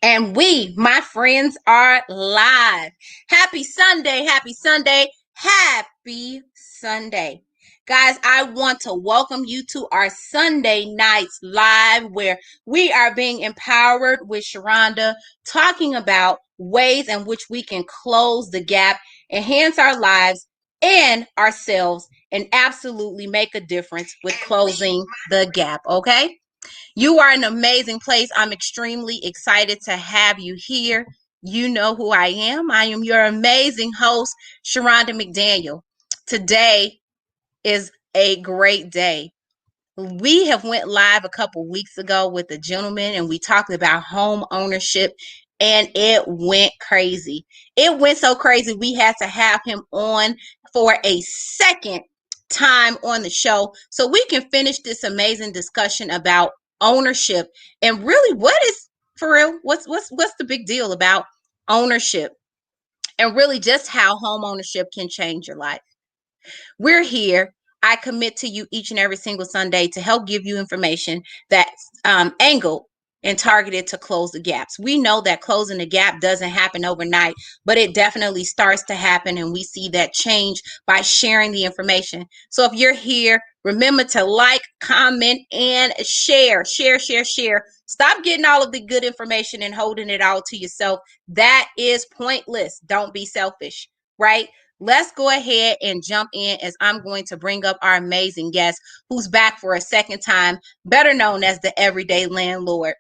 And we, my friends, are live. Happy Sunday, happy Sunday, happy Sunday. Guys, I want to welcome you to our Sunday nights live where we are being empowered with Sharonda, talking about ways in which we can close the gap, enhance our lives and ourselves, and absolutely make a difference with closing the gap, okay? You are an amazing place. I'm extremely excited to have you here. You know who I am. I am your amazing host, Sharonda McDaniel. Today is a great day. We have went live a couple weeks ago with a gentleman and we talked about home ownership and it went crazy. It went so crazy we had to have him on for a second time on the show so we can finish this amazing discussion about ownership and really what is for real what's the big deal about ownership and really just how home ownership can change your life. We're here. I commit to you each and every single Sunday to help give you information that's angled and targeted to close the gaps. We know that closing the gap doesn't happen overnight, but it definitely starts to happen. And we see that change by sharing the information. So if you're here, remember to like, comment, and share. Stop getting all of the good information and holding it all to yourself. That is pointless. Don't be selfish, right? Let's go ahead and jump in as I'm going to bring up our amazing guest who's back for a second time, better known as the Everyday Landlord.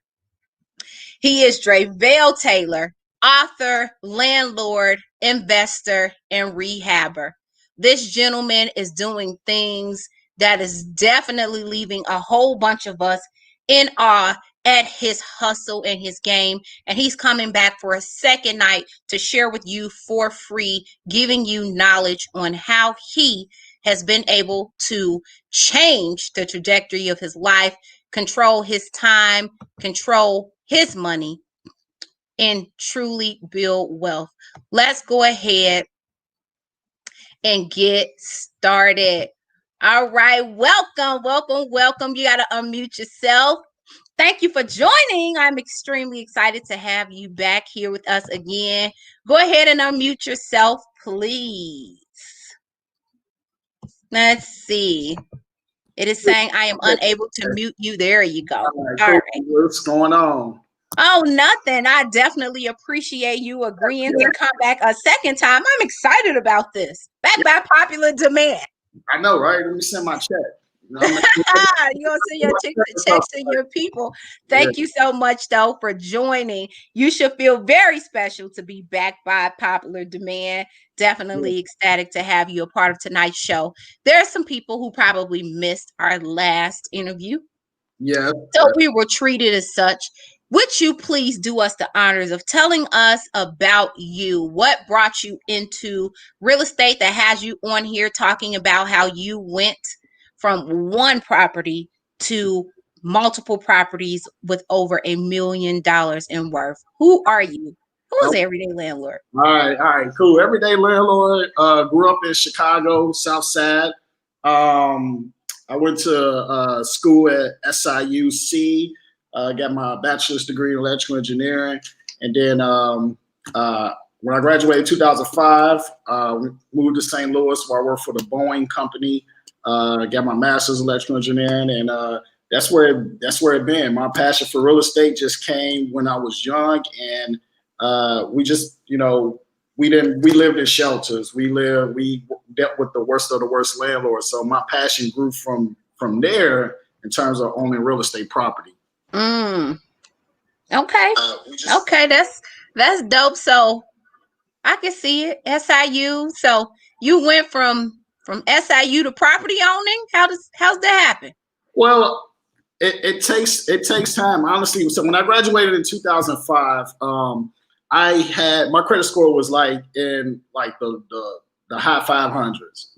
He is Drayvale Taylor, author, landlord, investor, and rehabber. This gentleman is doing things that is definitely leaving a whole bunch of us in awe at his hustle and his game. And he's coming back for a second night to share with you for free, giving you knowledge on how he has been able to change the trajectory of his life, control his time, control his money, and truly build wealth. Let's go ahead and get started. All right, welcome. You got to unmute yourself. Thank you for joining. I'm extremely excited to have you back here with us again. Go ahead and unmute yourself, please. Let's see. It is saying I am unable to mute you. There you go. All right. What's going on? Oh, nothing. I definitely appreciate you agreeing to come back a second time. I'm excited about this. Back by popular demand. I know, right? Let me send my check. You're going to send your checks to your people. Thank you so much, though, for joining. You should feel very special to be back by popular demand. Definitely ecstatic to have you a part of tonight's show. There are some people who probably missed our last interview. Yeah. So we were treated as such. Would you please do us the honors of telling us about you? What brought you into real estate that has you on here talking about how you went from one property to multiple properties with over $1 million in worth? Who are you? Who is Everyday Landlord? All right, cool. Everyday Landlord, grew up in Chicago, South Side. I went to school at SIUC. Got my bachelor's degree in electrical engineering. And then when I graduated in 2005, moved to St. Louis where I worked for the Boeing company. Got my master's in electrical engineering. And that's where it been. My passion for real estate just came when I was young. And we just, we lived in shelters. We dealt with the worst of the worst landlords. So my passion grew from there in terms of owning real estate property. Okay. Okay, that's dope. So I can see it. SIU. So you went from SIU to property owning. How's that happen? Well, it takes time, honestly. So when I graduated in 2005, I had my credit score was like in like the high 500s.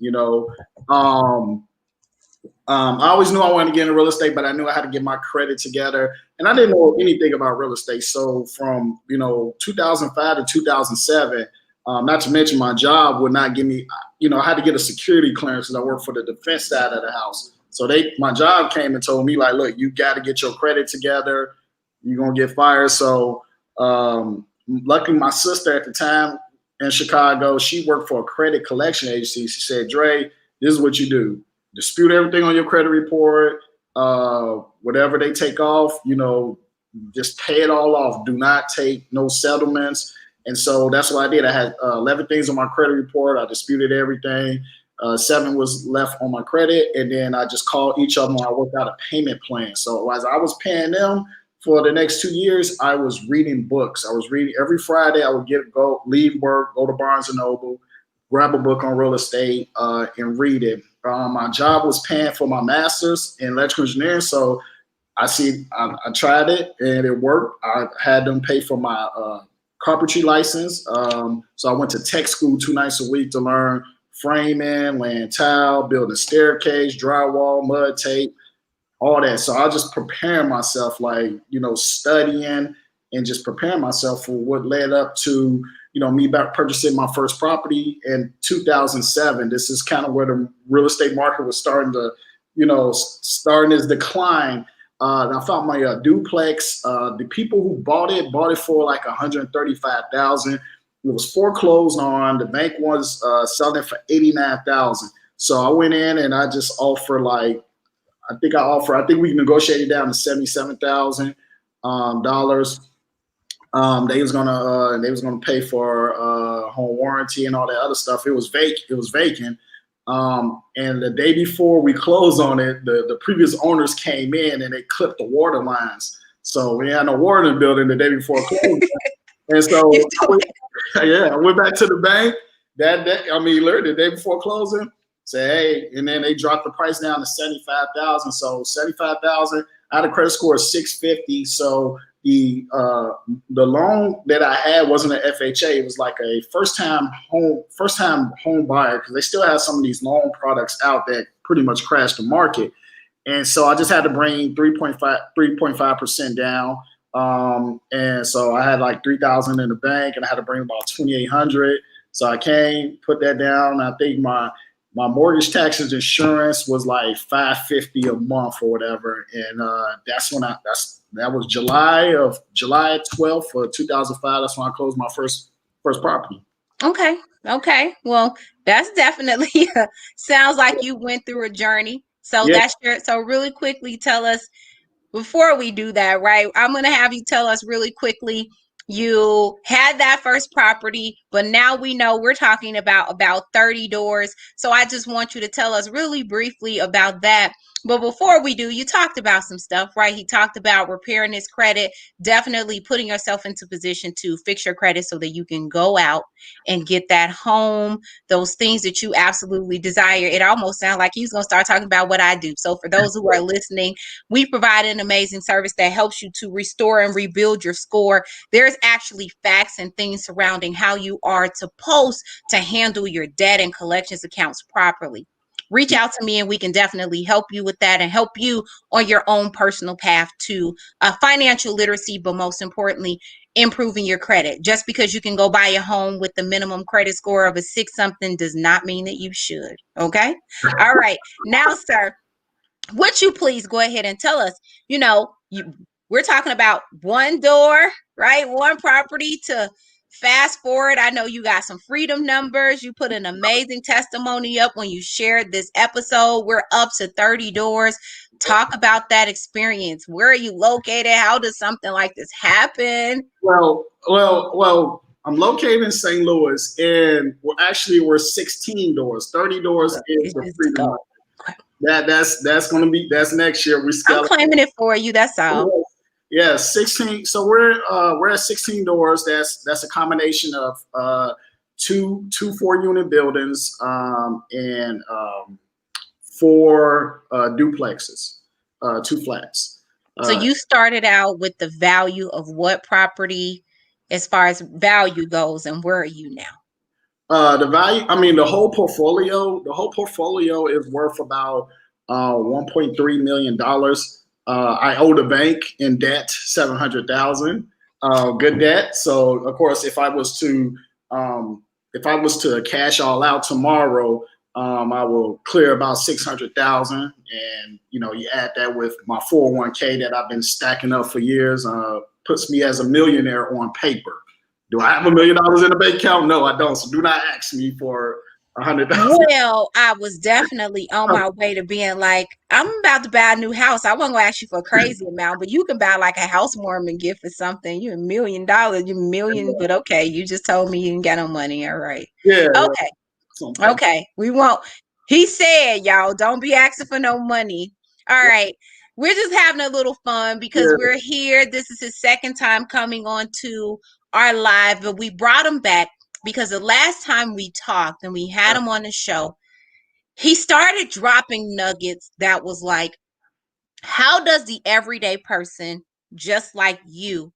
I always knew I wanted to get into real estate, but I knew I had to get my credit together, and I didn't know anything about real estate. So from 2005 to 2007, not to mention my job would not give me, I had to get a security clearance because I work for the defense side of the house. So my job came and told me like, look, you got to get your credit together. You're gonna get fired. So Luckily, my sister at the time in Chicago, she worked for a credit collection agency. She said, Dre, this is what you do. Dispute everything on your credit report. Whatever they take off, just pay it all off. Do not take no settlements. And so that's what I did. I had 11 things on my credit report. I disputed everything. 7 was left on my credit. And then I just called each of them. I worked out a payment plan. So as I was paying them for the next 2 years, I was reading books. I was reading every Friday. I would leave work, go to Barnes and Noble, grab a book on real estate, and read it. My job was paying for my master's in electrical engineering. So I tried it and it worked. I had them pay for my carpentry license. So I went to tech school 2 nights a week to learn framing, laying tile, building staircase, drywall, mud tape, all that. So I was just preparing myself, studying and just preparing myself for what led up to, me back purchasing my first property in 2007. This is kind of where the real estate market was starting to, starting its decline. I found my duplex. The people who bought it for like $135,000. It was foreclosed on. The bank was selling it for $89,000. So I went in and I just offered I think we negotiated down to $77,000 dollars. They was gonna pay for home warranty and all that other stuff. It was vacant. And the day before we closed on it, the previous owners came in and they clipped the water lines. So we had no water in the building the day before closing. And so I went back to the bank literally the day before closing. Say, hey, and then they dropped the price down to $75,000. So $75,000. I had a credit score of 650. So the loan that I had wasn't an FHA. It was like a first time home buyer, because they still have some of these loan products out that pretty much crashed the market. And so I just had to bring 3.5% down. And so I had like $3,000 in the bank, and I had to bring about $2,800. So I came, put that down. I think my mortgage, taxes, insurance was like $550 a month or whatever. And that was July 12th of 2005. That's when I closed my first property. Okay. Well, that's definitely sounds like you went through a journey. So so really quickly tell us, before we do that, right? I'm going to have you tell us really quickly, you had that first property, but now we know we're talking about 30 doors. So I just want you to tell us really briefly about that. But before we do, you talked about some stuff, right? He talked about repairing his credit, definitely putting yourself into position to fix your credit so that you can go out and get that home, those things that you absolutely desire. It almost sounds like he's going to start talking about what I do. So for those who are listening, we provide an amazing service that helps you to restore and rebuild your score. There's actually facts and things surrounding how you are supposed to handle your debt and collections accounts properly. Reach out to me and we can definitely help you with that and help you on your own personal path to financial literacy, but most importantly, improving your credit. Just because you can go buy a home with the minimum credit score of a 6 something does not mean that you should. Okay. All right. Now, sir, would you please go ahead and tell us, we're talking about one door, right? One property to fast forward. I know you got some freedom numbers. You put an amazing testimony up when you shared this episode. We're up to 30 doors. Talk about that experience. Where are you located? How does something like this happen? Well, I'm located in St. Louis, and we're 16 doors. 30 doors is the freedom number. That's next year. I'm claiming it for you. That's all. Yeah, 16. So we're at 16 doors. That's a combination of two 4-unit buildings and 4 duplexes, 2 flats. So you started out with the value of what property, as far as value goes, and where are you now? The value, the whole portfolio is worth about $1.3 million. I owe the bank in debt $700,000, good debt. So of course, if I was to cash all out tomorrow, I will clear about $600,000. And you add that with my 401k that I've been stacking up for years. puts me as a millionaire on paper. Do I have $1 million in the bank account? No, I don't. So do not ask me for 100,000. Well, I was definitely on my way to being like, I'm about to buy a new house. I wasn't gonna ask you for a crazy amount, but you can buy like a housewarming gift or something. You $1 million, you million, but okay, you just told me you ain't got no money. All right. Yeah, Okay. Okay. We won't. He said, y'all, don't be asking for no money. All right. We're just having a little fun because yeah, we're here. This is his second time coming on to our live, but we brought him back because the last time we talked and we had him on the show, he started dropping nuggets that was like, how does the everyday person just like you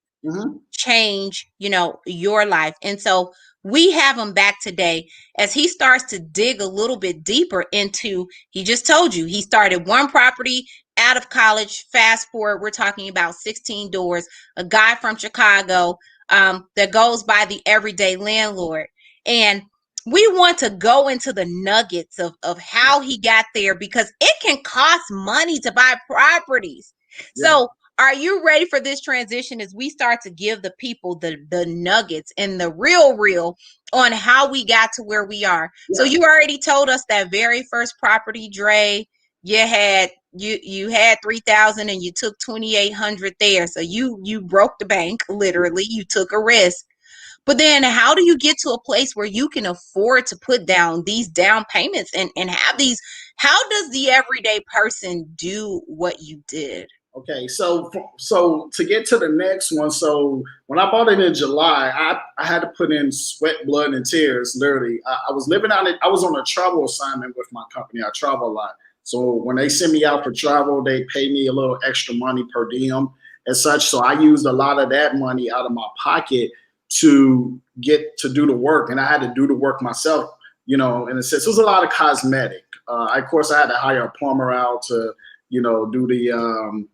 change, your life? And so we have him back today as he starts to dig a little bit deeper into, he just told you, he started one property out of college. Fast forward, we're talking about 16 doors, a guy from Chicago that goes by the everyday landlord. And we want to go into the nuggets of how he got there because it can cost money to buy properties. So are you ready for this transition as we start to give the people the nuggets and the real on how we got to where we are? So you already told us that very first property, Dre, you had 3,000 and you took 2,800 there. So you broke the bank, literally. You took a risk. But then how do you get to a place where you can afford to put down these down payments and have these? How does the everyday person do what you did? Okay, so to get to the next one, so when I bought it in July, I had to put in sweat, blood, and tears. Literally, I was living out it. I was on a travel assignment with my company. I travel a lot, so when they send me out for travel, they pay me a little extra money per diem and such. So I used a lot of that money out of my pocket to get to do the work, and I had to do the work myself. In a sense, it was a lot of cosmetic. Of course, I had to hire a plumber out to do the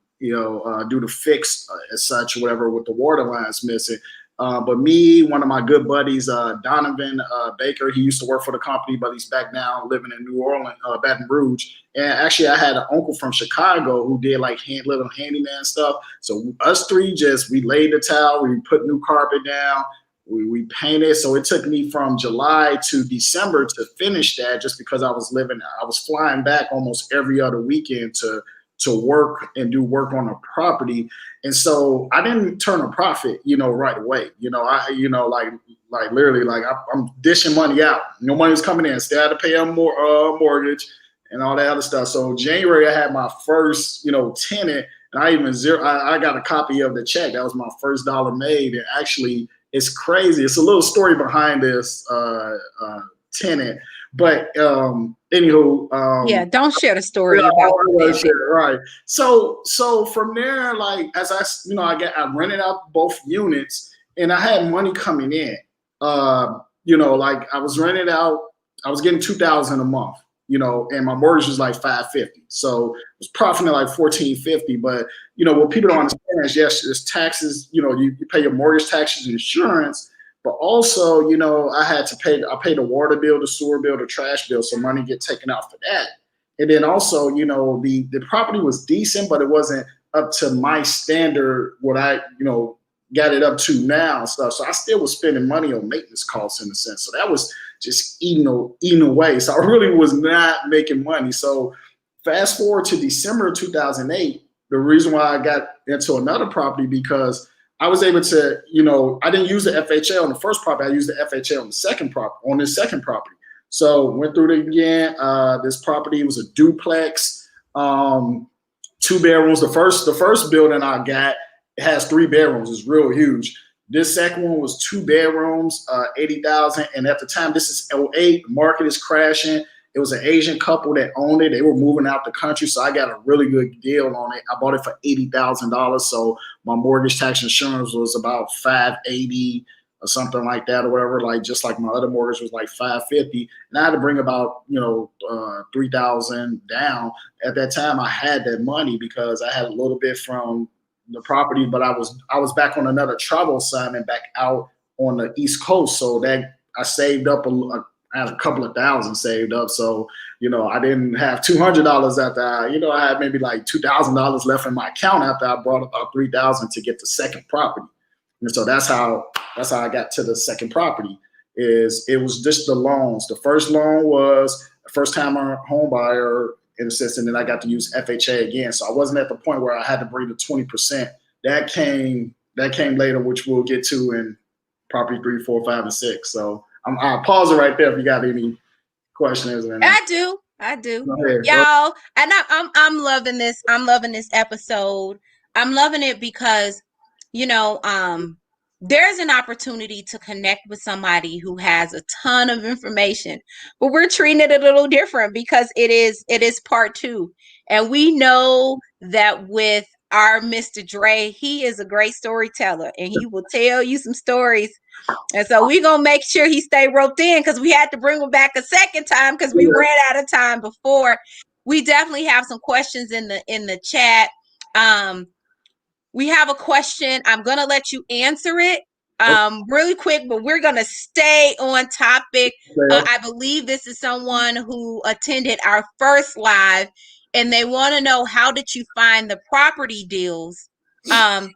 do the fix as such, whatever, with the water lines missing. But me, one of my good buddies, Donovan Baker, he used to work for the company, but he's back now living in New Orleans, Baton Rouge. And actually, I had an uncle from Chicago who did like little handyman stuff. So us three we laid the tile, we put new carpet down, we painted. So it took me from July to December to finish that, just because I was flying back almost every other weekend to work and do work on a property. And so I didn't turn a profit, right away. Like literally, like I'm dishing money out. No money's coming in. Still had to pay a mortgage and all that other stuff. So January, I had my first, tenant, and I got a copy of the check. That was my first dollar made. And actually, it's crazy. It's a little story behind this tenant. But anywho, yeah, don't share the story about right. So from there, like as I rented out both units, and I had money coming in. Like I was rented out, I was getting $2,000 a month, and my mortgage was like $550. So it was profiting like $1,450. But what people don't understand is, yes, there's taxes. You pay your mortgage, taxes, insurance. But also, I paid the water bill, the sewer bill, the trash bill, so money get taken out for that. And then also, the property was decent, but it wasn't up to my standard, what I, got it up to now and stuff. So I still was spending money on maintenance costs in a sense. So that was just eating away. So I really was not making money. So fast forward to December 2008, the reason why I got into another property, because I was able to, I didn't use the FHA on the first property. I used the FHA on this second property. So went through it again. This property was a duplex, 2 bedrooms. The first building I got, it has 3 bedrooms. It's real huge. This second one was 2 bedrooms, 80,000. And at the time, this is 2008. The market is crashing. It was an Asian couple that owned it. They were moving out the country, so I got a really good deal on it. I bought it for $80,000, so my mortgage, tax, insurance was about $580 or something like that, or whatever. Like just like my other mortgage was like $550, and I had to bring about $3,000 down. At that time, I had that money because I had a little bit from the property, but I was back on another travel assignment back out on the East Coast, so that I saved up a I had a couple of thousand saved up. So, I didn't have $200 after I had maybe like $2,000 left in my account after I brought about 3,000 to get the second property. And so that's how I got to the second property. It was just the loans. The first loan was a first time home buyer in a sense, and then I got to use FHA again. So I wasn't at the point where I had to bring the 20%. That came later, which we'll get to in property 3, 4, 5, and 6. So I'll pause it right there if you got any questions. I do. Go ahead. Y'all, and I'm loving this. I'm loving this episode. I'm loving it because, there's an opportunity to connect with somebody who has a ton of information, but we're treating it a little different because it is part 2. And we know that with our Mr. Dre, he is a great storyteller and he will tell you some stories. And so we're going to make sure he stay roped in because we had to bring him back a second time because we ran out of time before. We definitely have some questions in the chat. We have a question. I'm going to let you answer it really quick, but we're going to stay on topic. I believe this is someone who attended our first live and they want to know, how did you find the property deals? I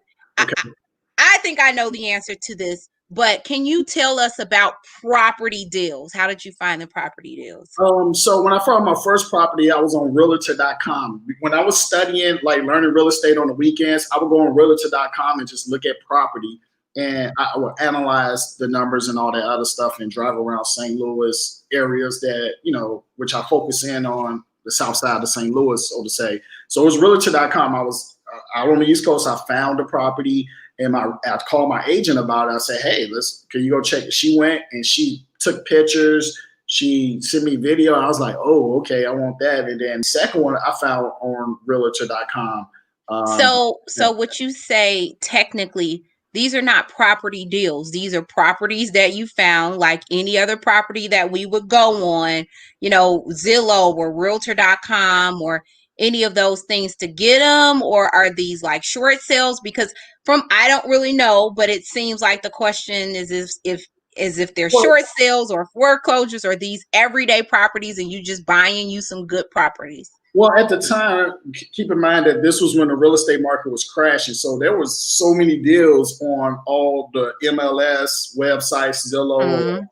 think I know the answer to this, but can you tell us about property deals? How did you find the property deals? So when I found my first property, I was on realtor.com. When I was studying, like learning real estate on the weekends, I would go on realtor.com and just look at property. And I would analyze the numbers and all that other stuff and drive around St. Louis areas that, which I focus in on the south side of St. Louis, so to say. So it was realtor.com. I was out on the East Coast. I found the property. And I called my agent about it. I said, hey, can you go check it? She went and she took pictures. She sent me video. I was like, oh, okay, I want that. And then the second one I found on realtor.com. So what you say, technically, these are not property deals. These are properties that you found like any other property that we would go on, Zillow or realtor.com or any of those things to get them, or are these like short sales? Because I don't really know, but it seems like the question is if they're short sales or foreclosures, or these everyday properties and you just buying you some good properties. Well, at the time, keep in mind that this was when the real estate market was crashing. So there was so many deals on all the MLS websites, Zillow,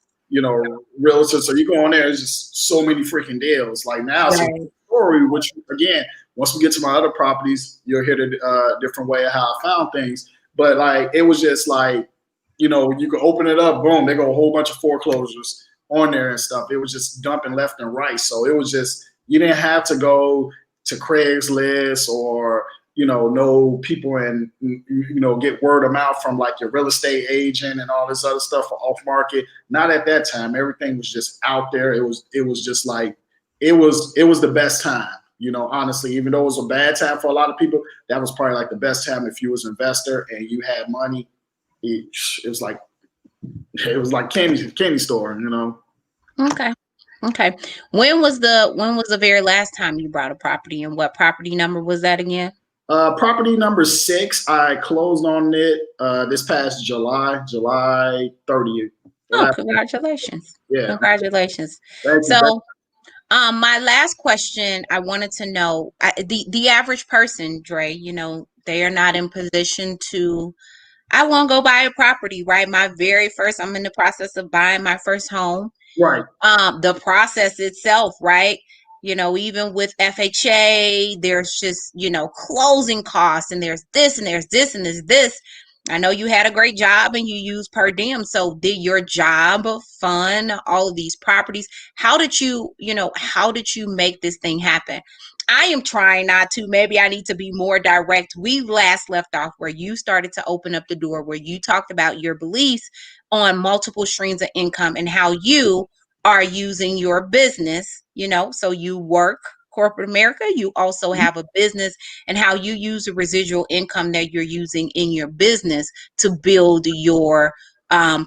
realtors. So you go on there, there's just so many freaking deals. Like now, it's a story, which again, once we get to my other properties, you'll hear the different way of how I found things. But like, it was just like, you could open it up, boom, they go a whole bunch of foreclosures on there and stuff. It was just dumping left and right. So it was just, you didn't have to go to Craigslist or, know people and, get word of mouth from like your real estate agent and all this other stuff for off market. Not at that time. Everything was just out there. It was just like, it was the best time, honestly, even though it was a bad time for a lot of people, that was probably like the best time if you was an investor and you had money. It was like candy store, Okay. When was the very last time you bought a property, and what property number was that again? Property number 6. I closed on it this past July 30th. Oh, congratulations. Yeah. Congratulations. So my last question, I wanted to know, the average person, Dre, they are not in position to, I want to go buy a property, right? I'm in the process of buying my first home. Right. The process itself, right? Even with FHA, there's just, closing costs, and there's this and there's this and there's this. I know you had a great job and you use per diem. So did your job fund all of these properties? How did you make this thing happen? I am trying not to. Maybe I need to be more direct. We last left off where you started to open up the door, where you talked about your beliefs on multiple streams of income and how you are using your business, so you work corporate America, you also have a business, and how you use the residual income that you're using in your business to build your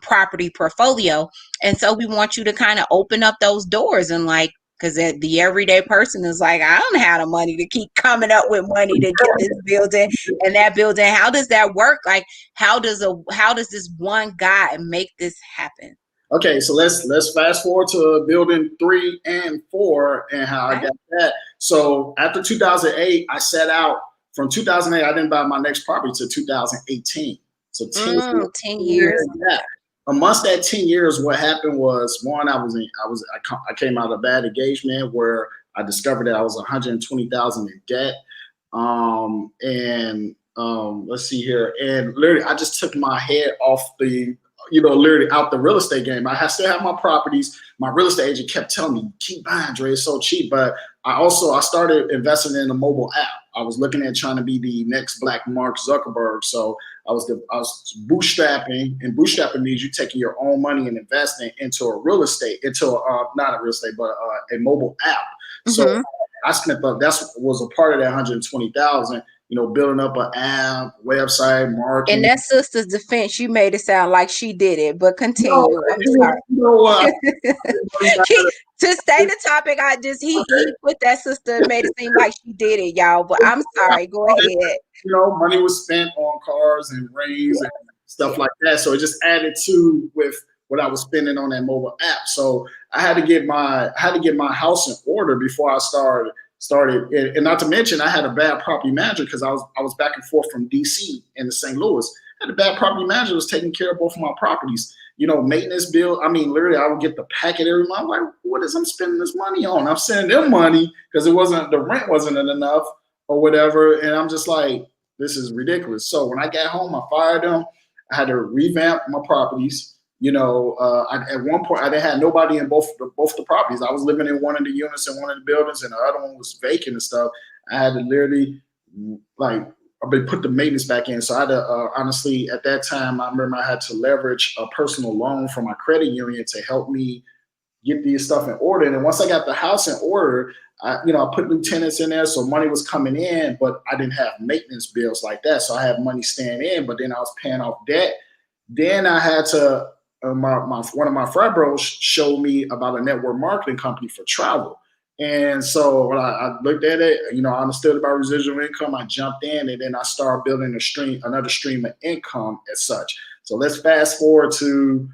property portfolio. And so we want you to kind of open up those doors, and like, because the everyday person is like, I don't have the money to keep coming up with money to get this building and that building. How does that work? Like, how does this one guy make this happen? Okay, so let's fast forward to building 3 and 4 and how I Okay. got that. So after 2008, I set out from 2008. I didn't buy my next property to 2018. So 10 10 years. years. Yeah. Amongst that 10 years, what happened was one, I came out of a bad engagement where I discovered that I was 120,000 in debt. And let's see here, and literally, I just took my head off the literally out the real estate game. Still have my properties. My real estate agent kept telling me, keep buying, Dre, it's so cheap. But I started investing in a mobile app. I was looking at trying to be the next Black Mark Zuckerberg. So I was bootstrapping, and bootstrapping means you taking your own money and investing into a real estate, not a real estate, but a mobile app. So Mm-hmm. I spent that was a part of that 120,000. Building up an app, website, In marketing. that sister's defense, you made it sound like she did it, but No, continue. I'm it was, sorry. To stay the topic, he put that sister and made it seem like she did it, y'all. But I'm sorry. Go ahead. money was spent on cars and rings and stuff like that. So it just added to with what I was spending on that mobile app. So I had to get my house in order before I started. And not to mention, I had a bad property manager because I was back and forth from DC into St. Louis. I had a bad property manager who was taking care of both of my properties. Maintenance bill. I mean, literally, I would get the packet every month. I'm like, what is I'm spending this money on? I'm sending them money because the rent wasn't enough or whatever. And I'm just like, this is ridiculous. So when I got home, I fired them. I had to revamp my properties. At one point, I didn't have nobody in both the properties. I was living in one of the units in one of the buildings, and the other one was vacant and stuff. I had to literally put the maintenance back in. So I had to honestly, at that time, I remember I had to leverage a personal loan from my credit union to help me get these stuff in order. And then once I got the house in order, I put new tenants in there, so money was coming in, but I didn't have maintenance bills like that. So I had money staying in, but then I was paying off debt. Then I had to one of my frat bros showed me about a network marketing company for travel. And so when I looked at it, I understood about residual income. I jumped in, and then I started building another stream of income as such. So let's fast forward to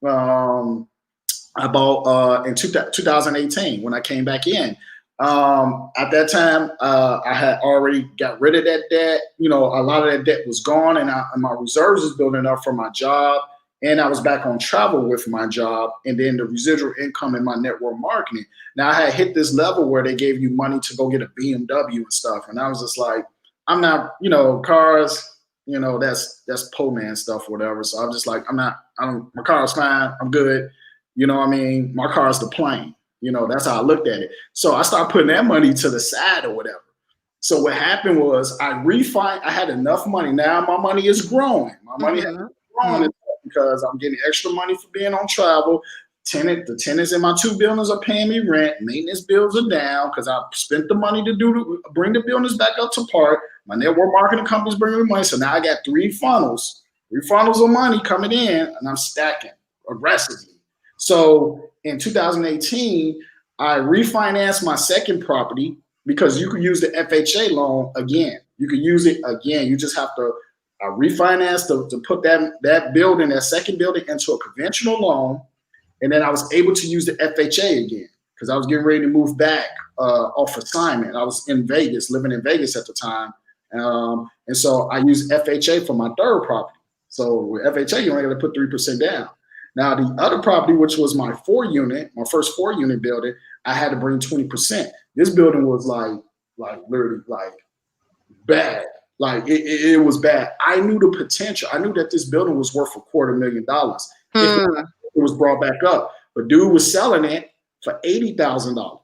I bought in 2018 when I came back in. At that time, I had already got rid of that debt. A lot of that debt was gone, and my reserves was building up for my job. And I was back on travel with my job, and then the residual income in my network marketing. Now I had hit this level where they gave you money to go get a BMW and stuff, and I was just like, I'm not, cars, that's po man stuff, or whatever. So I'm just like, my car's fine, I'm good. What I mean? My car's the plane. That's how I looked at it. So I started putting that money to the side or whatever. So what happened was I had enough money. Now my money is growing. My money has grown because I'm getting extra money for being on travel. The tenants in my two buildings are paying me rent. Maintenance bills are down because I spent the money to bring the buildings back up to par. My network marketing company's bringing me money. So now I got three funnels of money coming in, and I'm stacking aggressively. So in 2018, I refinanced my second property because you could use the FHA loan again. You could use it again. You just have to refinance to put that second building into a conventional loan. And then I was able to use the FHA again because I was getting ready to move back off assignment. I was in Vegas, living in Vegas at the time. And so I used FHA for my third property. So with FHA, you only got to put 3% down. Now, the other property, which was my first 4-unit building, I had to bring 20%. This building was literally bad. It was bad. I knew the potential. I knew that this building was worth $250,000 if it was brought back up. But dude was selling it for $80,000.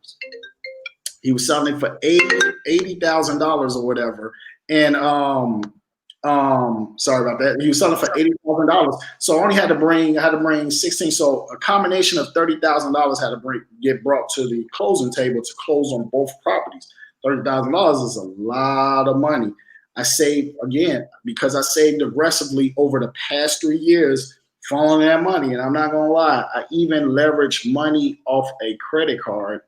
He was selling it for $80,000 or whatever. And sorry about that. He was selling for $80,000. So I only had to bring 16. So a combination of $30,000 had to get brought to the closing table to close on both properties. $30,000 is a lot of money. I saved again because I saved aggressively over the past 3 years following that money. And I'm not gonna lie, I even leveraged money off a credit card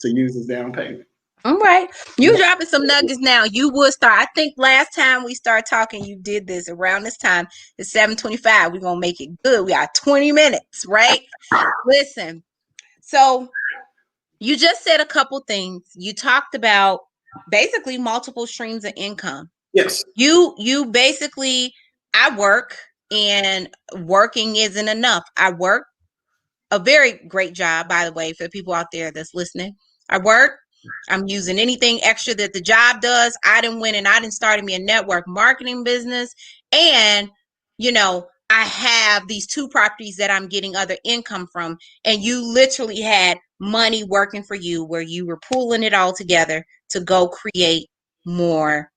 to use as down payment. All right. You dropping some nuggets now. You would start. I think last time we started talking, you did this around this time. It's 7:25. We're gonna make it good. We got 20 minutes, right? Listen. So you just said a couple things. You talked about basically multiple streams of income. Yes. You basically, I work, and working isn't enough. I work a very great job, by the way, for the people out there that's listening. I work. I'm using anything extra that the job does. I didn't win, and I didn't start me a network marketing business. And, I have these 2 properties that I'm getting other income from. And you literally had money working for you where you were pulling it all together to go create more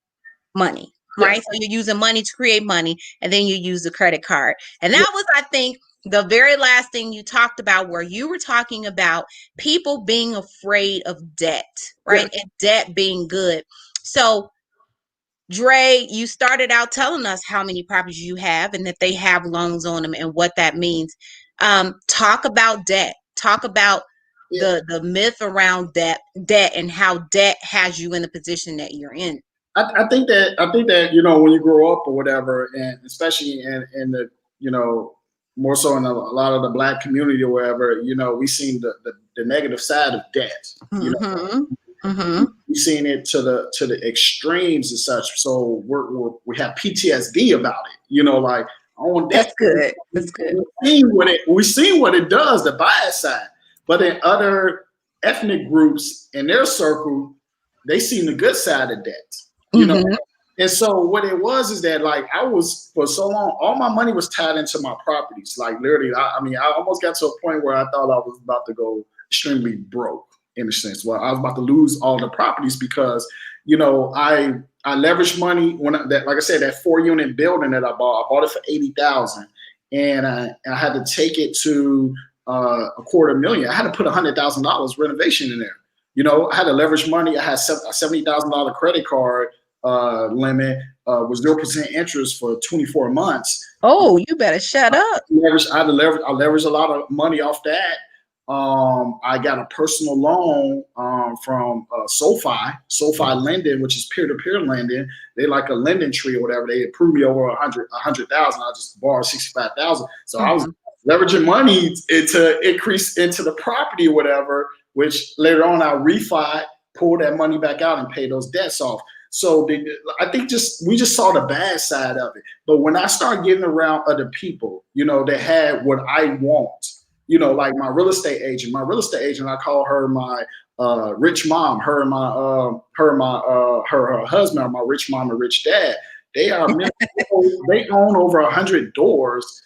money, right? So you're using money to create money, and then you use the credit card. And that was, I think, the very last thing you talked about, where you were talking about people being afraid of debt, right? And debt being good. So, Dre, you started out telling us how many properties you have and that they have loans on them and what that means. Talk about debt. Talk about the myth around debt and how debt has you in the position that you're in. I think that when you grow up or whatever, and especially in the more so in a lot of the Black community or wherever, we seen the negative side of debt. We've seen it to the extremes and such. So we have PTSD about it. Like, on that. That's good. That's good. We've seen what it does, the bad side. But in other ethnic groups in their circle, they seen the good side of debt. And so what it was is that, like, I was, for so long, all my money was tied into my properties. Like, literally, I almost got to a point where I thought I was about to go extremely broke, in a sense. Well, I was about to lose all the properties because, I leveraged money like I said, that 4-unit building that I bought it for $80,000, and I had to take it to $250,000. I had to put $100,000 renovation in there. I had to leverage money. I had a $70,000 credit card limit, was 0% interest for 24 months. Oh, you better shut up. I leveraged a lot of money off that. I got a personal loan from SoFi lending, which is peer-to-peer lending. They like a lending tree or whatever. They approved me over 100,000. I just borrowed 65,000. So I was leveraging money to increase into the property or whatever, which later on I refi, pull that money back out and pay those debts off. So I think we just saw the bad side of it. But when I started getting around other people, that had what I want, like my real estate agent, I call her my rich mom. Her and her husband are my rich mom and rich dad. They own over 100 doors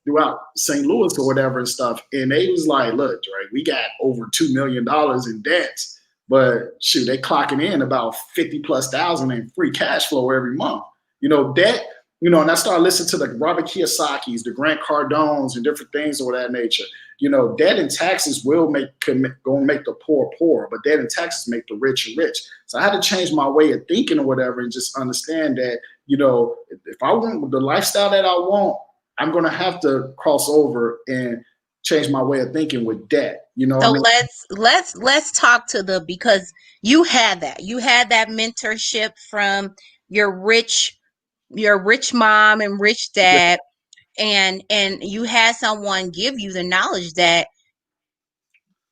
throughout St. Louis or whatever and stuff. And they was like, look, Dre, we got over $2 million in debts. But shoot, they clocking in about 50,000+ in free cash flow every month. Debt, and I started listening to the Robert Kiyosaki's, the Grant Cardones, and different things of that nature. Debt and taxes gonna make the poor poor, but debt and taxes make the rich rich. So I had to change my way of thinking or whatever, and just understand that, if I want the lifestyle that I want, I'm gonna have to cross over and change my way of thinking with debt. So let's talk to because you had that mentorship from your rich mom and rich dad, and you had someone give you the knowledge that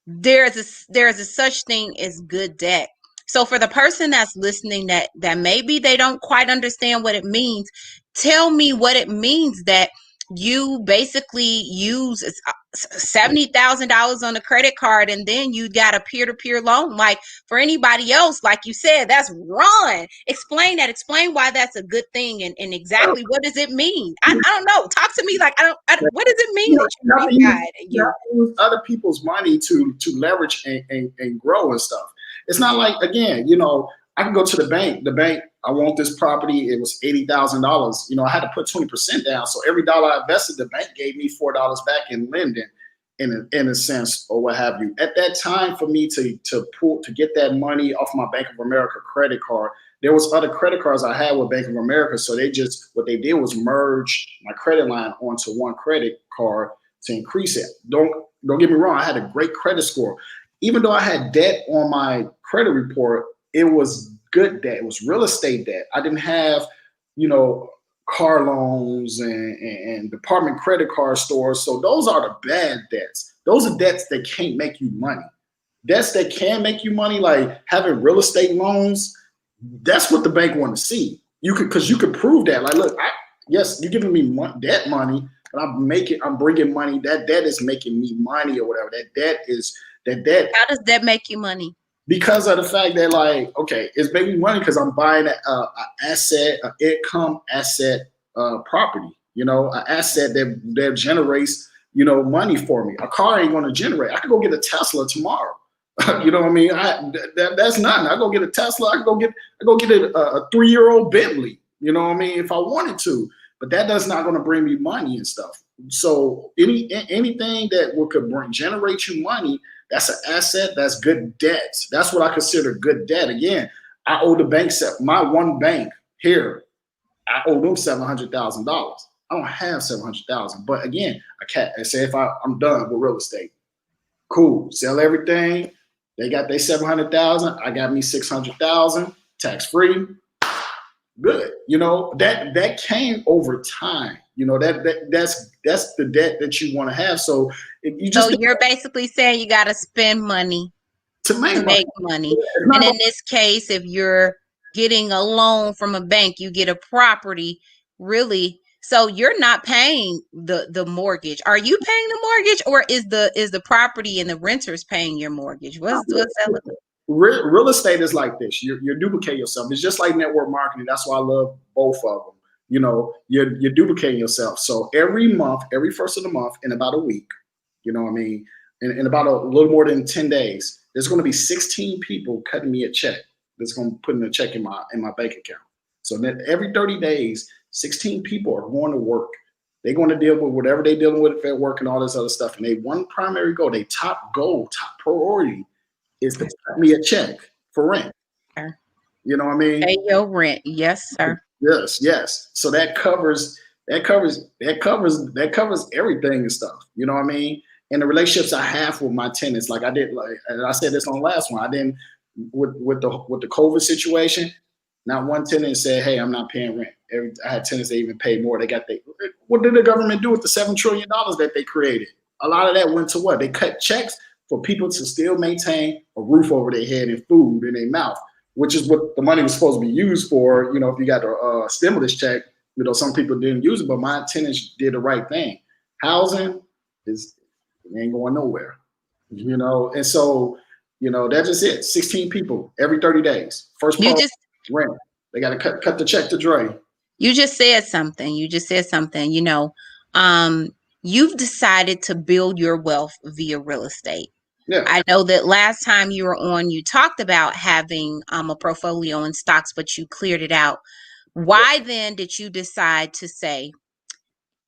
there's a such thing as good debt. So for the person that's listening that maybe they don't quite understand what it means, tell me what it means that you basically use $70,000 on a credit card, and then you got a peer-to-peer loan. Like, for anybody else, like you said, that's wrong. Explain that. Explain why that's a good thing, and exactly what does it mean? I don't know. Talk to me. Like, what does it mean that you use other people's money to leverage and grow and stuff? It's not like, again, I can go to the bank. The bank, I want this property. It was $80,000. I had to put 20% down. So every dollar I invested, the bank gave me $4 back in lending, in a sense, or what have you. At that time, for me to get that money off my Bank of America credit card, there was other credit cards I had with Bank of America. So what they did was merge my credit line onto one credit card to increase it. Don't get me wrong. I had a great credit score. Even though I had debt on my credit report, it was good debt. It was real estate debt. I didn't have, you know, car loans and department credit card stores. So those are the bad debts. Those are debts that can't make you money. Debts that can make you money, like having real estate loans, that's what the bank want to see. You could, because you could prove that. Like, look, yes, you're giving me debt money, but I'm bringing money. That debt is making me money or whatever. That debt. How does that make you money? Because of the fact that, like, okay, it's making me money because I'm buying an asset, an income asset property. You know, an asset that generates, you know, money for me. A car ain't going to generate. I could go get a Tesla tomorrow. You know what I mean? That's nothing. I go get a Tesla. I go get a 3-year-old Bentley. You know what I mean? If I wanted to, but that's not going to bring me money and stuff. So anything that could generate you money, that's an asset. That's good debt. That's what I consider good debt. Again, I owe the bank my one bank here. I owe them $700,000. I don't have $700,000, but again, I say if I'm done with real estate, cool, sell everything. They got their $700,000. I got me $600,000, tax free. Good. You know, that came over time. You know, that's the debt that you want to have. So you're basically saying you got to spend money to make money. And in this case, if you're getting a loan from a bank, you get a property, really. So you're not paying the mortgage. Are you paying the mortgage, or is the property and the renters paying your mortgage? What's that? Real estate is like this. You're duplicating yourself. It's just like network marketing. That's why I love both of them. You know, you're duplicating yourself. So every month, every first of the month, in about a week, you know what I mean, in about a little more than 10 days, there's going to be 16 people cutting me a check. That's going to put in a check in my bank account. So then every 30 days, 16 people are going to work. They're going to deal with whatever they're dealing with at work and all this other stuff. And they one primary goal, they top priority is to cut me a check for rent. Sure. You know what I mean? Pay your rent. Yes, sir. Yes. So that covers everything and stuff. You know what I mean? And the relationships I have with my tenants, like and I said this on the last one, I didn't with the COVID situation. Not one tenant said, "Hey, I'm not paying rent." I had tenants that even paid more. What did the government do with the $7 trillion that they created? A lot of that went to what? They cut checks for people to still maintain a roof over their head and food in their mouth, which is what the money was supposed to be used for. You know, if you got a stimulus check, you know, some people didn't use it, but my tenants did the right thing. Housing ain't going nowhere, you know, and so, you know, that's just it. 16 people every 30 days. First part, rent. They got to cut the check to Dre. You just said something. You know, you've decided to build your wealth via real estate. Yeah. I know that last time you were on, you talked about having a portfolio in stocks, but you cleared it out. Why then did you decide to say,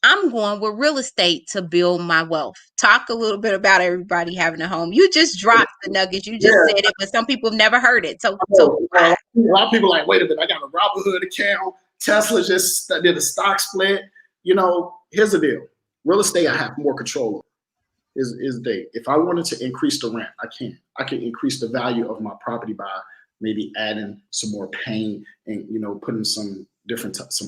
I'm going with real estate to build my wealth? Talk a little bit about everybody having a home. You just dropped the nuggets. You just said it, but some people have never heard it. So a lot of people are like, wait a minute, I got a Robinhood account. Tesla just did a stock split. You know, here's the deal. Real estate, I have more control over. Is the if I wanted to increase the rent, I can. I can increase the value of my property by maybe adding some more paint and, you know, putting some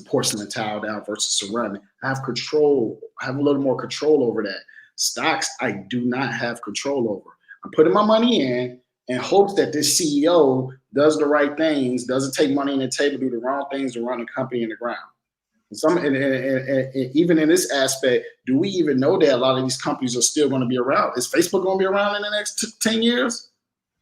porcelain tile down versus ceramic. I have control. I have a little more control over that. Stocks, I do not have control over. I'm putting my money in hopes that this CEO does the right things, doesn't take money on the table, do the wrong things to run the company in the ground. And even in this aspect, do we even know that a lot of these companies are still going to be around? Is Facebook going to be around in the next 10 years?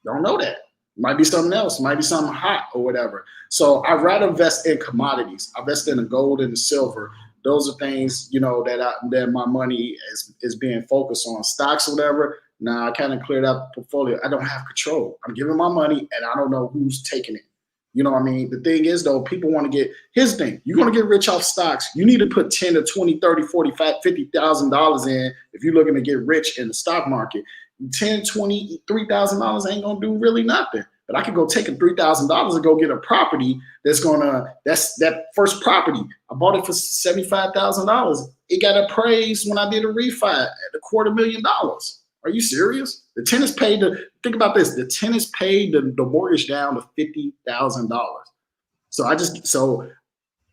Don't know that. Might be something else. Might be something hot or whatever. So I'd rather invest in commodities. I invest in the gold and the silver. Those are things, you know, that my money is being focused on. Stocks or whatever. Nah, I kind of cleared out the portfolio. I don't have control. I'm giving my money and I don't know who's taking it. You know what I mean? The thing is, though, people want to here's the thing. You're going to get rich off stocks. You need to put 10 to 20, 30, 45, $50,000 in if you're looking to get rich in the stock market. 10, 20, $3,000 ain't going to do really nothing. But I could go take $3,000 and go get a property that's that first property. I bought it for $75,000. It got appraised when I did a refi at $250,000. Are you serious? The tenants paid think about this. The tenants paid the mortgage down to $50,000. So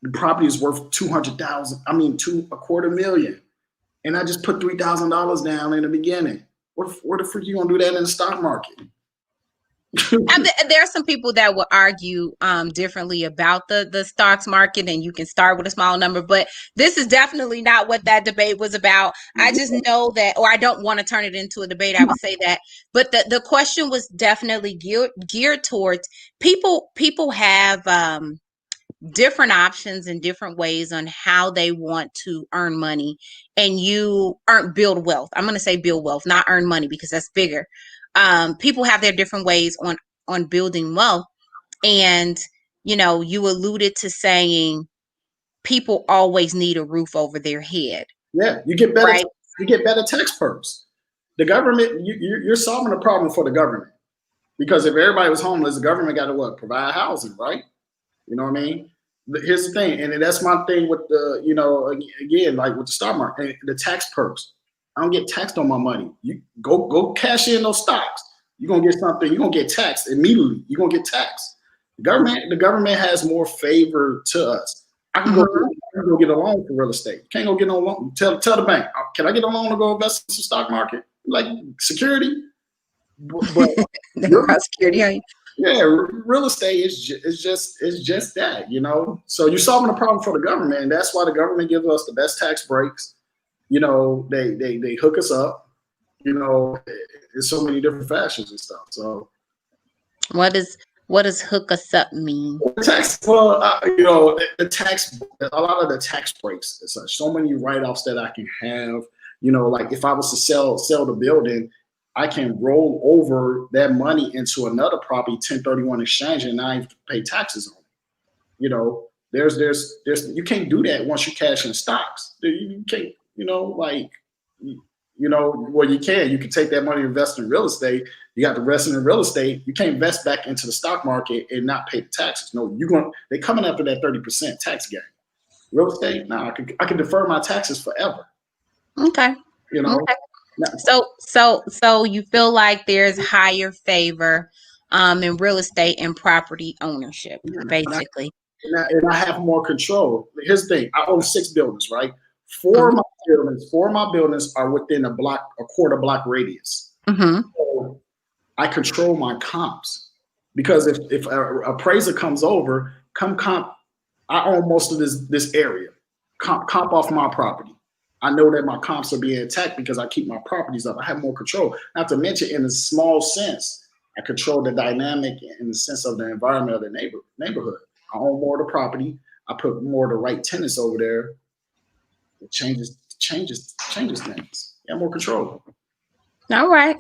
the property is worth 200,000. I mean, a quarter million. And I just put $3,000 down in the beginning. What the freak you gonna do that in the stock market? There are some people that will argue differently about the stocks market, and you can start with a small number, but this is definitely not what that debate was about. I just know that, or I don't want to turn it into a debate, I would say that, but the question was definitely geared towards people have different options and different ways on how they want to earn money, and build wealth. I'm going to say build wealth, not earn money, because that's bigger. People have their different ways on building wealth. And, you alluded to saying people always need a roof over their head. Yeah, you get better. Right? You get better tax perks. The government, you're solving a problem for the government, because if everybody was homeless, the government got to what? Provide housing, right? You know what I mean? But here's the thing, and that's my thing with the, again, like with the stock market, the tax perks. I don't get taxed on my money. You go cash in those stocks. You're gonna get something. You're gonna get taxed immediately. You're gonna get taxed. The government has more favor to us. I can go get a loan for real estate. Can't go get no loan. Tell the bank, can I get a loan to go invest in the stock market? Like security. But security. Yeah, real estate is just that, So you're solving a problem for the government, and that's why the government gives us the best tax breaks. They hook us up, in so many different fashions and stuff. So what does hook us up mean? Tax, well, the tax, a lot of the tax breaks and such. So many write-offs that I can have. Like if I was to sell the building, I can roll over that money into another property, 1031 exchange, and I have to pay taxes on it. There's you can't do that once you cash in stocks. You can't, well, you can take that money and invest in real estate. You got to invest in real estate. You can't invest back into the stock market and not pay the taxes. No, they're coming after that 30% tax gain. Real estate, no, I can defer my taxes forever. Okay. Okay. So you feel like there's higher favor in real estate and property ownership, basically. And I have more control. Here's the thing: I own 6 buildings, right? 4 of my buildings are within a quarter block radius. So I control my comps, because if an appraiser comes over, comp, I own most of this area. Comp off my property. I know that my comps are being attacked because I keep my properties up. I have more control. Not to mention, in a small sense, I control the dynamic in the sense of the environment of the neighborhood. I own more of the property. I put more of the right tenants over there. It changes things. You have more control. All right.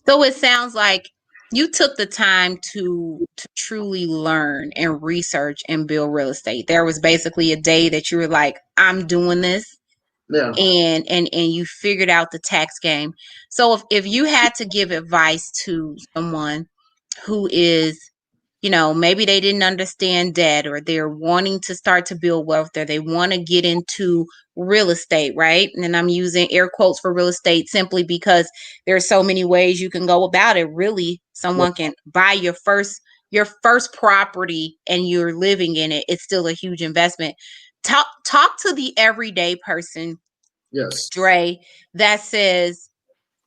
So it sounds like you took the time to truly learn and research and build real estate. There was basically a day that you were like, I'm doing this. Yeah. And you figured out the tax game. So if you had to give advice to someone who is, maybe they didn't understand debt, or they're wanting to start to build wealth, or they want to get into real estate, right? And I'm using air quotes for real estate simply because there's so many ways you can go about it. Really, someone can buy your first property and you're living in it. It's still a huge investment. Talk to the everyday person, yes, Dre, that says,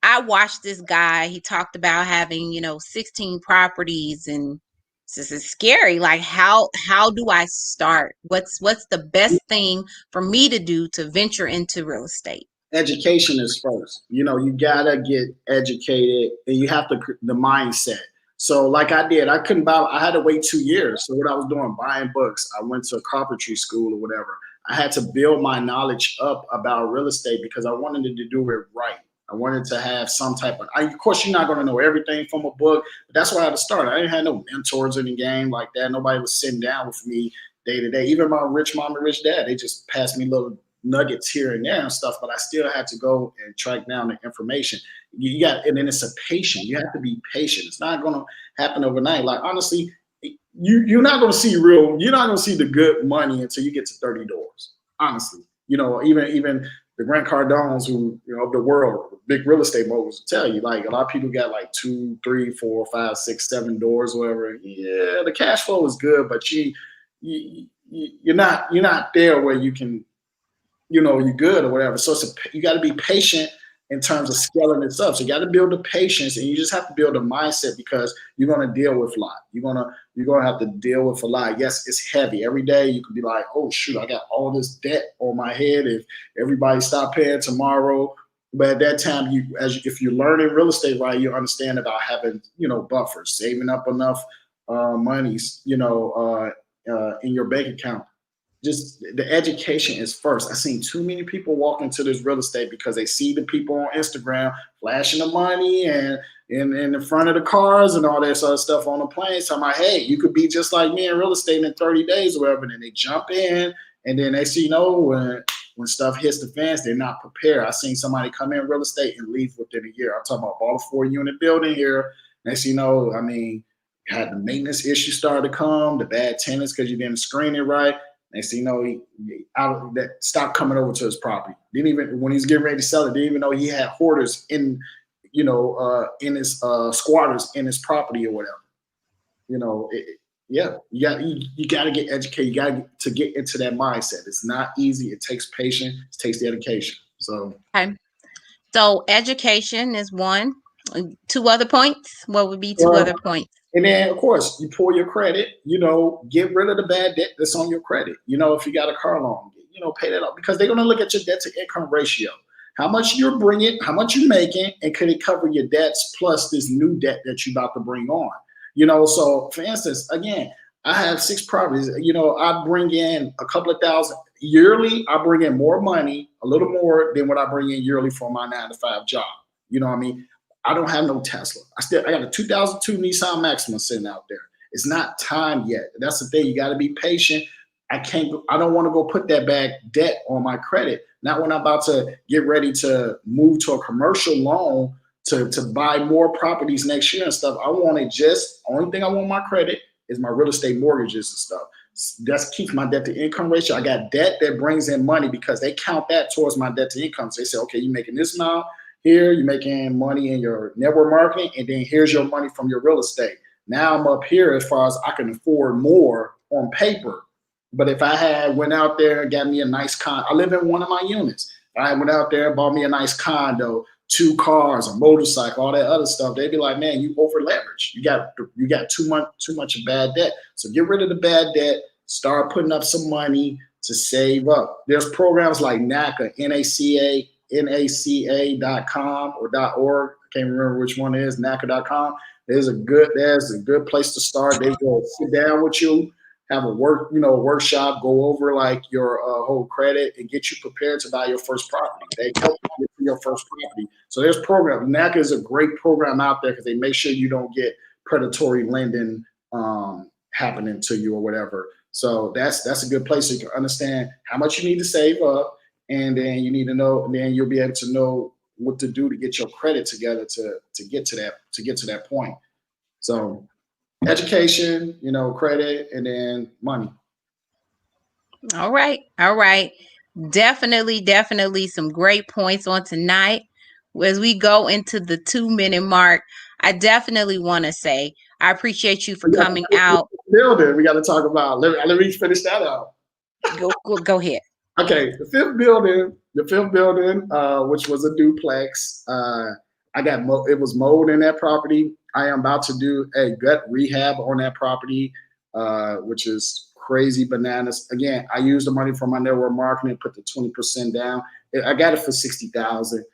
I watched this guy. He talked about having, 16 properties, and this is scary. Like, how do I start? What's the best thing for me to do to venture into real estate? Education is first. You gotta get educated, and you have the mindset. So like I did, I had to wait 2 years. So what I was doing, buying books, I went to carpentry school or whatever. I had to build my knowledge up about real estate because I wanted to do it right. I wanted to have some type of, of course, you're not going to know everything from a book, but that's where I had to start. I didn't have no mentors in the game like that. Nobody was sitting down with me day to day. Even my rich mom and rich dad, they just passed me little nuggets here and there and stuff, but I still had to go and track down the information. And then it's a patient. You have to be patient. It's not going to happen overnight. Like, honestly, you're not going to see you're not going to see the good money until you get to 30 doors. Honestly, even the Grant Cardones who, of the world, big real estate moguls, tell you, like, a lot of people got like 2, 3, 4, 5, 6, 7 doors, whatever. Yeah, the cash flow is good, but you're not there where you can, you're good or whatever. So you got to be patient in terms of scaling this up. So you got to build the patience, and you just have to build a mindset, because you're going to deal with a lot. You're gonna have to deal with a lot. Yes, it's heavy. Every day you could be like, oh shoot, I got all this debt on my head. If everybody stop paying tomorrow. But at that time, if you're learning real estate right, you understand about having buffers, saving up enough monies, in your bank account. Just the education is first. I've seen too many people walk into this real estate because they see the people on Instagram flashing the money and in the front of the cars and all that sort of stuff on the plane. So I'm like, hey, you could be just like me in real estate in 30 days or whatever. And then they jump in, and then they see, when stuff hits the fans, they're not prepared. I seen somebody come in real estate and leave within a year. I'm talking about bought a 4-unit building here. Next thing you know, had the maintenance issue started to come, the bad tenants because you didn't screen it right. Next thing you know, he stopped coming over to his property. Didn't even, when he's getting ready to sell it, didn't even know he had hoarders in his squatters in his property or whatever. You got to get educated. You got to get into that mindset. It's not easy. It takes patience. It takes dedication. So, okay. So education is one. 2 other points. What would be 2 other points? And then, of course, you pull your credit, get rid of the bad debt that's on your credit. If you got a car loan, pay that off, because they're going to look at your debt to income ratio. How much you're bringing, how much you're making, and can it cover your debts plus this new debt that you're about to bring on? So for instance, again, I have 6 properties. I bring in a couple of thousand yearly. I bring in more money, a little more than what I bring in yearly for my 9-to-5 job. You know what I mean? I don't have no Tesla. I got a 2002 Nissan Maxima sitting out there. It's not time yet. That's the thing. You got to be patient. I don't want to go put that bad debt on my credit. Not when I'm about to get ready to move to a commercial loan to buy more properties next year and stuff. I want only thing I want on my credit is my real estate mortgages and stuff. That keeps my debt to income ratio. I got debt that brings in money because they count that towards my debt to income. So they say, okay, you're making this amount. Here, you're making money in your network marketing, and then here's your money from your real estate. Now I'm up here as far as I can afford more on paper. But if I went out there and got me a nice condo, I live in one of my units. If I went out there and bought me a nice condo, 2 cars, a motorcycle, all that other stuff, they'd be like, man, you over leveraged. You got too much of bad debt. So get rid of the bad debt. Start putting up some money to save up. There's programs like NACA, NACA.com or .org. I can't remember which one it is, NACA.com. There's a good place to start. They go sit down with you, have a workshop, go over like your whole credit and get you prepared to buy your first property. They help you get your first property. So there's program. NACA is a great program out there because they make sure you don't get predatory lending happening to you or whatever. So that's a good place so you can understand how much you need to save up. And then you need to know, and then you'll be able to know what to do to get your credit together to get to that point. So education, credit, and then money. All right. Definitely some great points on tonight. As we go into the 2-minute mark, I definitely want to say I appreciate you for coming out. Building, we got to talk about. Let me finish that out. Go ahead. Okay, the fifth building, which was a duplex. It was mold in that property. I am about to do a gut rehab on that property, which is crazy bananas. Again, I used the money from my network marketing, put the 20% down. I got it for $60,000,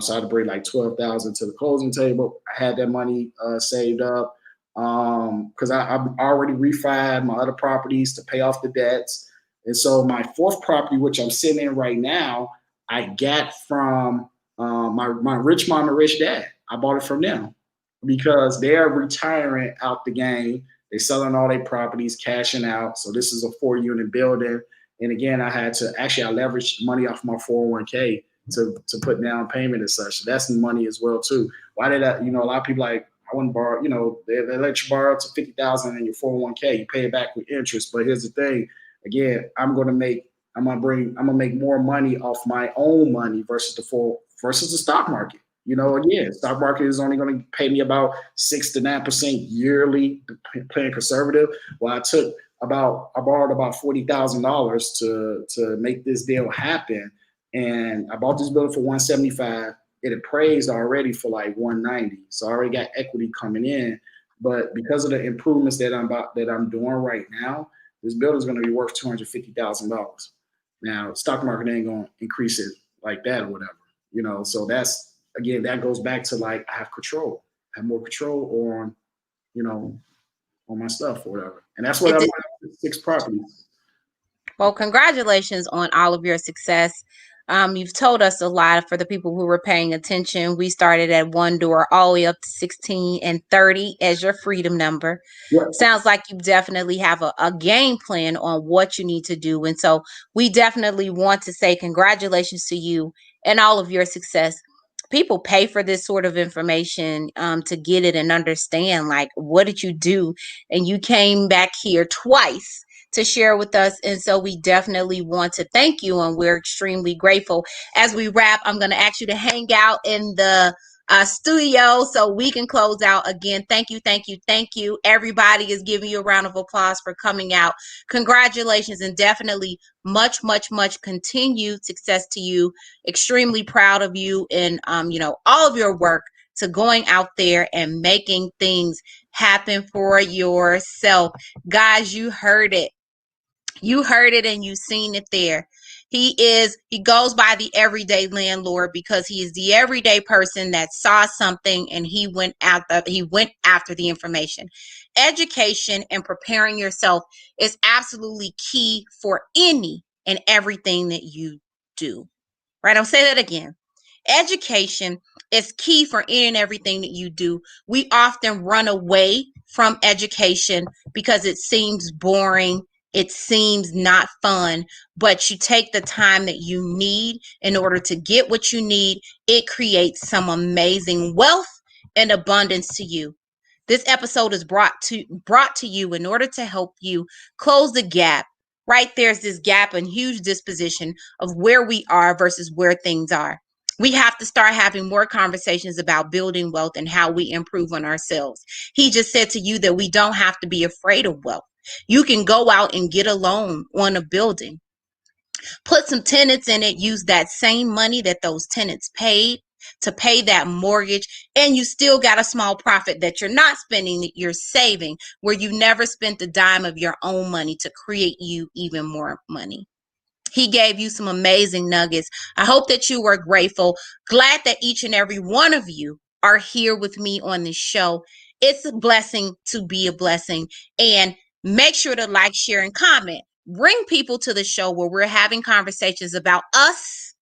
so I had to bring like $12,000 to the closing table. I had that money saved up because I've already refied my other properties to pay off the debts. And so my 4th property, which I'm sitting in right now, I got from my rich mom and rich dad. I bought it from them because they're retiring out the game. They're selling all their properties, cashing out. So this is a 4-unit building. And again, I leveraged money off my 401k to put down payment and such. So that's money as well too. Why did I? A lot of people like, I wouldn't borrow. They let you borrow up to $50,000 in your 401k. You pay it back with interest. But here's the thing. Again, I'm going to make I'm gonna make more money off my own money versus the stock market. You know, again, stock market is only going to pay me about 6 to 9% yearly, playing conservative. Well, I borrowed about $40,000 to make this deal happen, and I bought this building for 175. It appraised already for like 190, so I already got equity coming in. But because of the improvements that I'm doing right now, this building is going to be worth $250,000. Now, stock market ain't going to increase it like that or whatever, you know. So that's, again, that goes back to like I have control, I have more control on, you know, on my stuff or whatever, and that's what I'm doing. 6 properties. Well, congratulations on all of your success. You've told us a lot. For the people who were paying attention, we started at 1 door all the way up to 16 and 30 as your freedom number. Yeah. Sounds like you definitely have a game plan on what you need to do. And so we definitely want to say congratulations to you and all of your success. People pay for this sort of information to get it and understand, like, what did you do? And you came back here twice to share with us. And so we definitely want to thank you, and we're extremely grateful. As we wrap, I'm going to ask you to hang out in the studio so we can close out. Again, thank you, thank you, thank you. Everybody is giving you a round of applause for coming out. Congratulations, and definitely much, much, much continued success to you. Extremely proud of you and all of your work to going out there and making things happen for yourself. Guys, you heard it. You heard it and you seen it there. He goes by the everyday landlord because he is the everyday person that saw something and he went after the information. Education and preparing yourself is absolutely key for any and everything that you do. Right? I'll say that again. Education is key for any and everything that you do. We often run away from education because it seems boring. It seems not fun, but you take the time that you need in order to get what you need. It creates some amazing wealth and abundance to you. This episode is brought to you in order to help you close the gap. Right, there's this gap and huge disposition of where we are versus where things are. We have to start having more conversations about building wealth and how we improve on ourselves. He just said to you that we don't have to be afraid of wealth. You can go out and get a loan on a building, put some tenants in it, use that same money that those tenants paid to pay that mortgage, and you still got a small profit that you're not spending, that you're saving, where you never spent a dime of your own money to create you even more money. He gave you some amazing nuggets. I hope that you were grateful. Glad that each and every one of you are here with me on this show. It's a blessing to be a blessing. And make sure to like, share, and comment. Bring people to the show where we're having conversations about us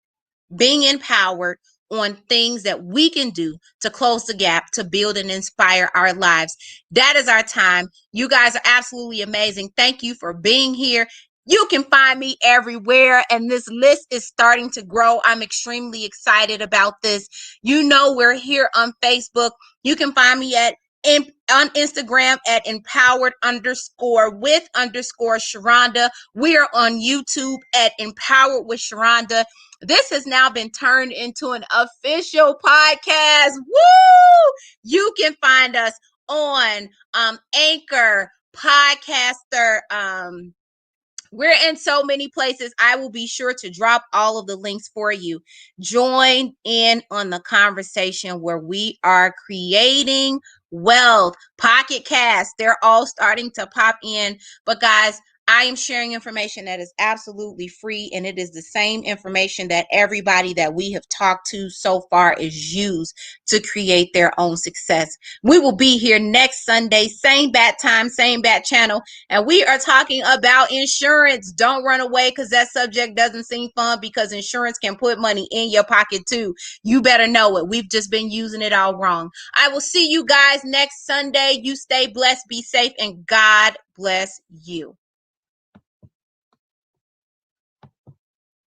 being empowered on things that we can do to close the gap, to build and inspire our lives. That is our time. You guys are absolutely amazing. Thank you for being here. You can find me everywhere, and this list is starting to grow. I'm extremely excited about this. You know, we're here on Facebook. You can find me on Instagram at empowered_with_Sharonda. We are on YouTube at Empowered with Sharonda. This has now been turned into an official podcast. Woo! You can find us on Anchor, Podcaster, we're in so many places. I will be sure to drop all of the links for you. Join in on the conversation where we are creating wealth. Pocket Cast, they're all starting to pop in. But guys, I am sharing information that is absolutely free, and it is the same information that everybody that we have talked to so far is used to create their own success. We will be here next Sunday, same bat time, same bat channel, and we are talking about insurance. Don't run away because that subject doesn't seem fun, because insurance can put money in your pocket too. You better know it. We've just been using it all wrong. I will see you guys next Sunday. You stay blessed, be safe, and God bless you.